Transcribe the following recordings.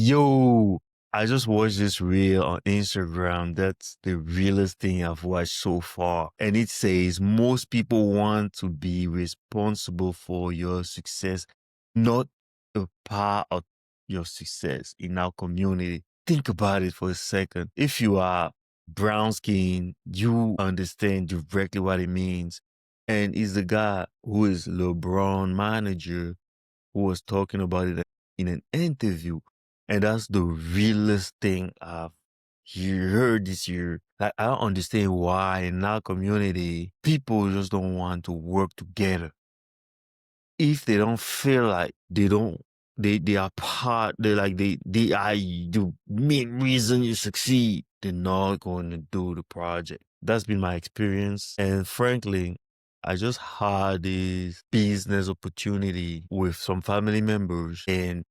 Yo, I just watched this reel on Instagram. That's the realest thing I've watched so far. And it says most people want to be responsible for your success, not a part of your success in our community. Think about it for a second. If you are brown skin, you understand directly what it means. And it's the guy who is LeBron manager who was talking about it in an interview. And that's the realest thing I've heard this year. Like, I don't understand why in our community, people just don't want to work together. If they don't feel like they are part, they are the main reason you succeed, they're not going to do the project. That's been my experience. And frankly, I just had this business opportunity with some family members, and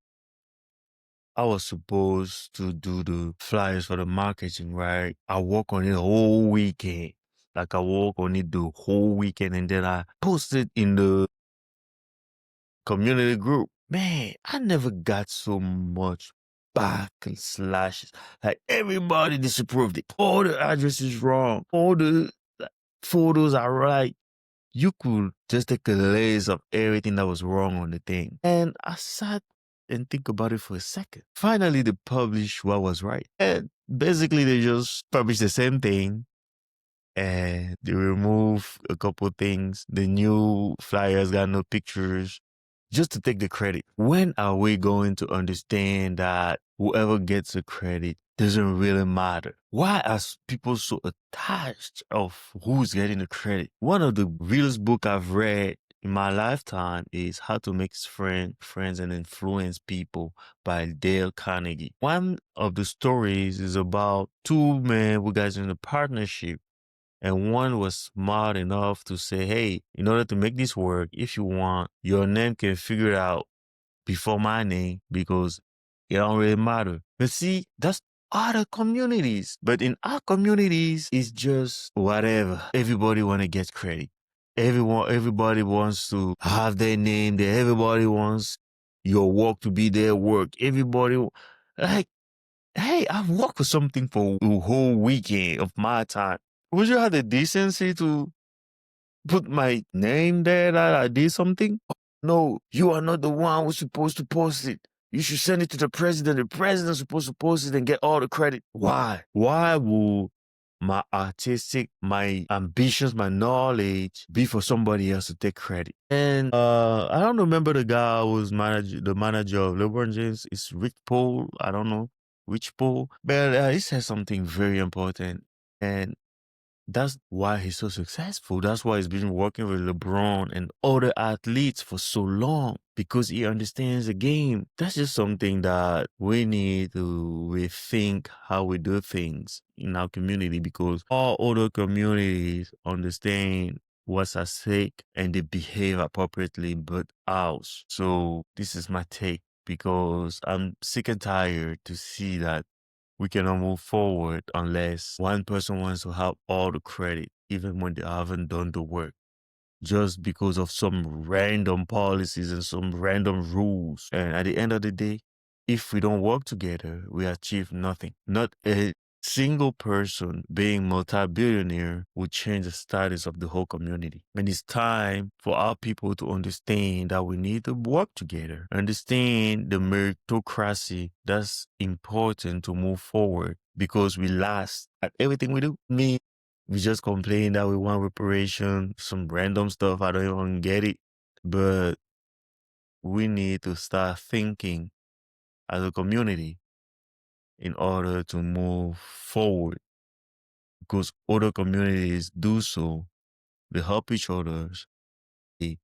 I was supposed to do the flyers for the marketing, right? I work on it the whole weekend. Like, I work on it the whole weekend, and then I posted in the community group. Man, I never got so much back and slashes. Like, everybody disapproved it. All the addresses wrong. All the photos are right. You could just take a list of everything that was wrong on the thing. And I sat and think about it for a second. Finally, they published what was right. And basically, they just published the same thing, and they remove a couple things. The new flyers got no pictures, just to take the credit. When are we going to understand that whoever gets the credit doesn't really matter? Why are people so attached of who's getting the credit? One of the realest book I've read in my lifetime is How to Make Friends and Influence People by Dale Carnegie. One of the stories is about two men who guys in a partnership, and one was smart enough to say, hey, in order to make this work, if you want, your name can figure it out before my name because it don't really matter. But see, that's other communities. But in our communities, it's just whatever. Everybody want to get credit. Everybody wants to have their name there. Everybody wants your work to be their work. Everybody, like, hey, I've worked for something for a whole weekend of my time. Would you have the decency to put my name there that I did something? No, you are not the one who's supposed to post it. You should send it to the president. The president's supposed to post it and get all the credit. Why? Why will my ambitions, my knowledge be for somebody else to take credit? And I don't remember the guy who was the manager of LeBron James. It's Rick Paul. I don't know which Paul. But he said something very important. And that's why he's so successful. That's why he's been working with LeBron and other athletes for so long, because he understands the game. That's just something that we need to rethink how we do things in our community, because all other communities understand what's at stake and they behave appropriately, but ours. So this is my take, because I'm sick and tired to see that we cannot move forward unless one person wants to have all the credit, even when they haven't done the work, just because of some random policies and some random rules. And at the end of the day, if we don't work together, we achieve nothing. Not a single person being multi-billionaire will change the status of the whole community. And it's time for our people to understand that we need to work together, understand the meritocracy that's important to move forward, because we last at everything we do. We just complain that we want reparation, some random stuff, I don't even get it. But we need to start thinking as a community in order to move forward, because other communities do so. They help each other. They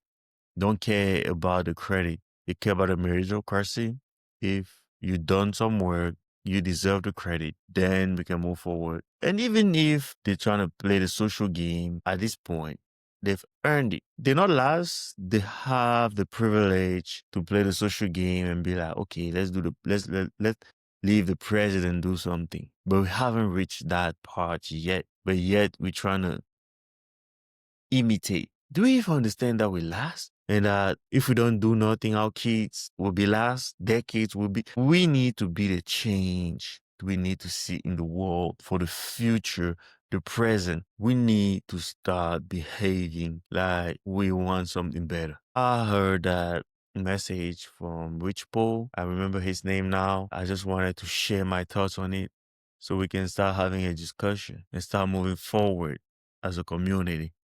don't care about the credit. They care about the meritocracy. If you done some work, you deserve the credit, then we can move forward. And even if they're trying to play the social game at this point, they've earned it. They're not last. They have the privilege to play the social game and be like, okay, let's leave the president do something. But we haven't reached that part yet. But yet we're trying to imitate. Do we even understand that we last? And that if we don't do nothing, our kids will be last, their kids will be. We need to be the change we need to see in the world for the future, the present. We need to start behaving like we want something better. I heard that message from Rich Paul. I remember his name now. I just wanted to share my thoughts on it so we can start having a discussion and start moving forward as a community.